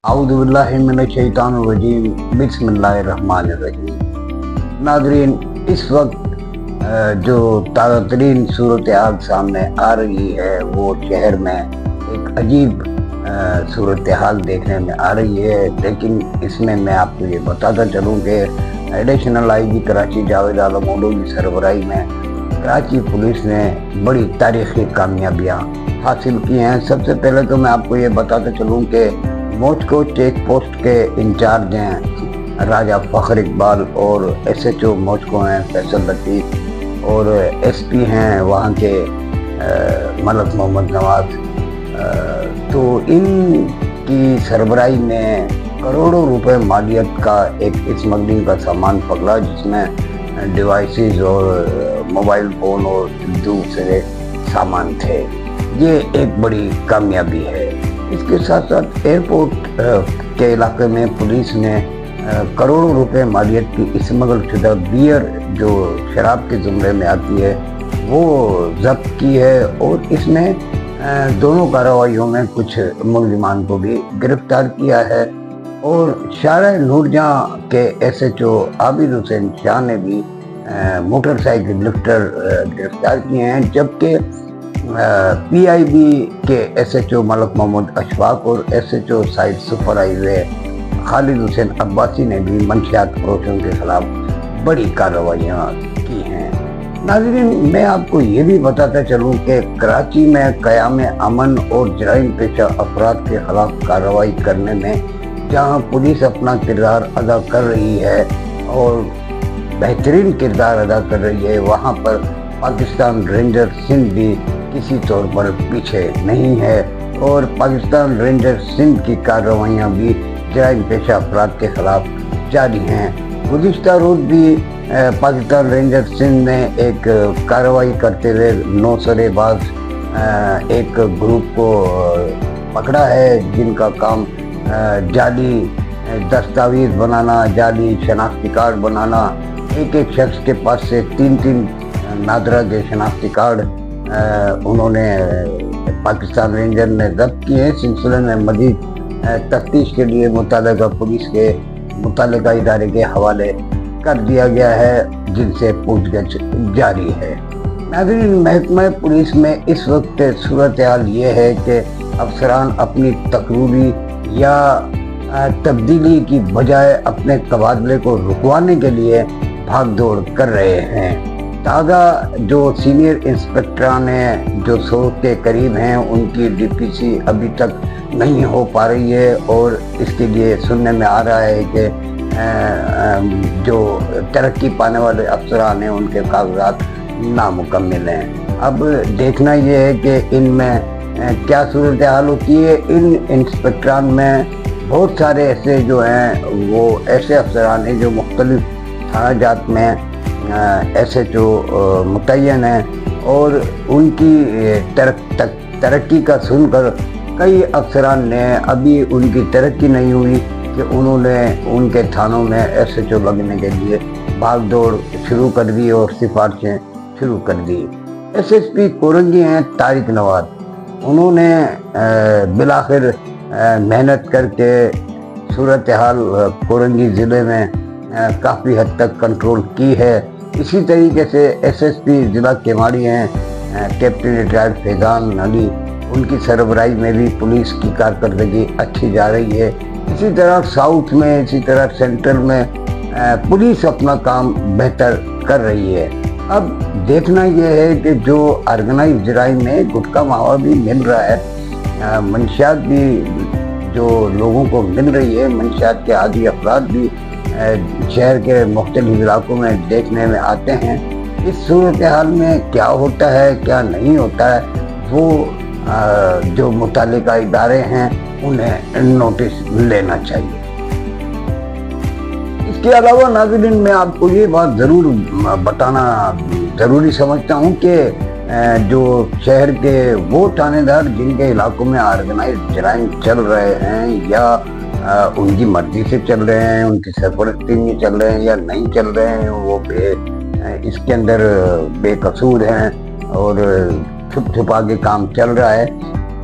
اعوذ باللہ من الشیطان الرجیم بسم اللہ الرحمن الرحیم۔ ناظرین، اس وقت جو تازہ ترین صورتحال سامنے آ رہی ہے وہ شہر میں ایک عجیب صورتحال دیکھنے میں آ رہی ہے، لیکن اس میں آپ کو یہ بتاتا چلوں کہ ایڈیشنل آئی جی کراچی جاوید عالم اولو کی سربراہی میں کراچی پولیس نے بڑی تاریخی کامیابیاں حاصل کی ہیں۔ سب سے پہلے تو میں آپ کو یہ بتاتا چلوں کہ موسکو چیک پوسٹ کے انچارج ہیں راجہ فخر اقبال، اور ایس ایچ او موسکو ہیں فیصل لطیف، اور ایس پی ہیں وہاں کے ملک محمد نواز۔ تو ان کی سربراہی میں کروڑوں روپے مالیت کا ایک اسمگلنگ کا سامان پکڑا، جس میں ڈیوائسز اور موبائل فون اور دوسرے سامان تھے۔ یہ ایک بڑی کامیابی ہے۔ اس کے ساتھ ساتھ ایئرپورٹ کے علاقے میں پولیس نے کروڑوں روپے مالیت کی اسمگل شدہ بیئر جو شراب کے زمرے میں آتی ہے وہ ضبط کی ہے، اور اس میں دونوں کارروائیوں میں کچھ ملزمان کو بھی گرفتار کیا ہے، اور شارع نور جہاں کے ایس ایچ او عابد حسین شاہ نے بھی موٹر سائیکل لفٹر گرفتار کیے ہیں، جبکہ پی آئی بی کے S H O Malik Muhammad Ashfaq اور S H O site super highway Khalid Hussain Abbasi نے بھی منشیات فروشوں کے خلاف بڑی کارروائیاں کی ہیں۔ ناظرین، میں آپ کو یہ بھی بتاتا چلوں کہ کراچی میں قیام امن اور جرائم پیشہ افراد کے خلاف کارروائی کرنے میں جہاں پولیس اپنا کردار ادا کر رہی ہے اور بہترین کردار ادا کر رہی ہے، وہاں پر پاکستان رینجر سندھ بھی کسی طور پر پیچھے نہیں ہے، اور پاکستان رینجر سندھ کی کارروائیاں بھی جرائم پیشہ افراد کے خلاف جاری ہیں۔ گزشتہ روز بھی پاکستان رینجر سندھ نے ایک کارروائی کرتے ہوئے 9 سرے باز ایک گروپ کو پکڑا ہے، جن کا کام جعلی دستاویز بنانا، جعلی شناختی کارڈ بنانا، ایک شخص کے پاس سے 3 نادرہ کے شناختی کارڈ انہوں نے پاکستان رینجر نے ضبط کیے ہیں۔ سلسلے میں مزید تفتیش کے لیے متعلقہ پولیس کے متعلقہ ادارے کے حوالے کر دیا گیا ہے، جن سے پوچھ گچھ جاری ہے۔ ناظرین، محکمہ پولیس میں اس وقت صورتحال یہ ہے کہ افسران اپنی تقرری یا تبدیلی کی بجائے اپنے تبادلے کو رکوانے کے لیے بھاگ دوڑ کر رہے ہیں۔ تازہ جو سینئر انسپکٹران ہیں جو 100 کے قریب ہیں، ان کی ڈی پی سی ابھی تک نہیں ہو پا رہی ہے، اور اس کے لیے سننے میں آ رہا ہے کہ جو ترقی پانے والے افسران ہیں ان کے کاغذات نامکمل ہیں۔ اب دیکھنا یہ ہے کہ ان میں کیا صورتحال ہوتی ہے۔ ان انسپکٹران میں بہت سارے ایسے جو ہیں وہ ایسے افسران ہیں جو مختلف تھانہ جات میں ایس ایچ او متعین ہیں، اور ان کی ترقی کا سن کر کئی افسران نے ابھی ان کی ترقی نہیں ہوئی کہ انہوں نے ان کے تھانوں میں ایس ایچ او لگنے کے لیے بھاگ دوڑ شروع کر دی اور سفارشیں شروع کر دی۔ ایس ایس پی کورنگی ہیں طارق نواز، انہوں نے بالآخر محنت کر کے صورتحال کورنگی ضلع میں کافی حد تک کنٹرول کی ہے۔ اسی طریقے سے ایس ایس پی ضلع کیماڑی ہیں کیپٹن ریٹائرڈ فیضان علی، ان کی سربراہی میں بھی پولیس کی کارکردگی اچھی جا رہی ہے۔ اسی طرح ساؤتھ میں، اسی طرح سینٹرل میں پولیس اپنا کام بہتر کر رہی ہے۔ اب دیکھنا یہ ہے کہ جو آرگنائز جرائم میں گٹکا ماوا بھی مل رہا ہے، منشیات بھی جو لوگوں کو مل رہی ہے، منشیات کے عادی افراد بھی شہر کے مختلف علاقوں میں دیکھنے میں آتے ہیں۔ اس صورتحال میں کیا ہوتا ہے کیا نہیں ہوتا ہے وہ جو متعلقہ ادارے ہیں انہیں نوٹس لینا چاہیے۔ اس کے علاوہ ناظرین، میں آپ کو یہ بات ضرور بتانا ضروری سمجھتا ہوں کہ جو شہر کے وہ تھانے دار جن کے علاقوں میں آرگنائز جرائم چل رہے ہیں، یا ان کی مرضی سے چل رہے ہیں، ان کی سرپرستی میں چل رہے ہیں یا نہیں چل رہے ہیں، وہ اس کے اندر بے قصور ہیں اور چھپ چھپا کے کام چل رہا ہے،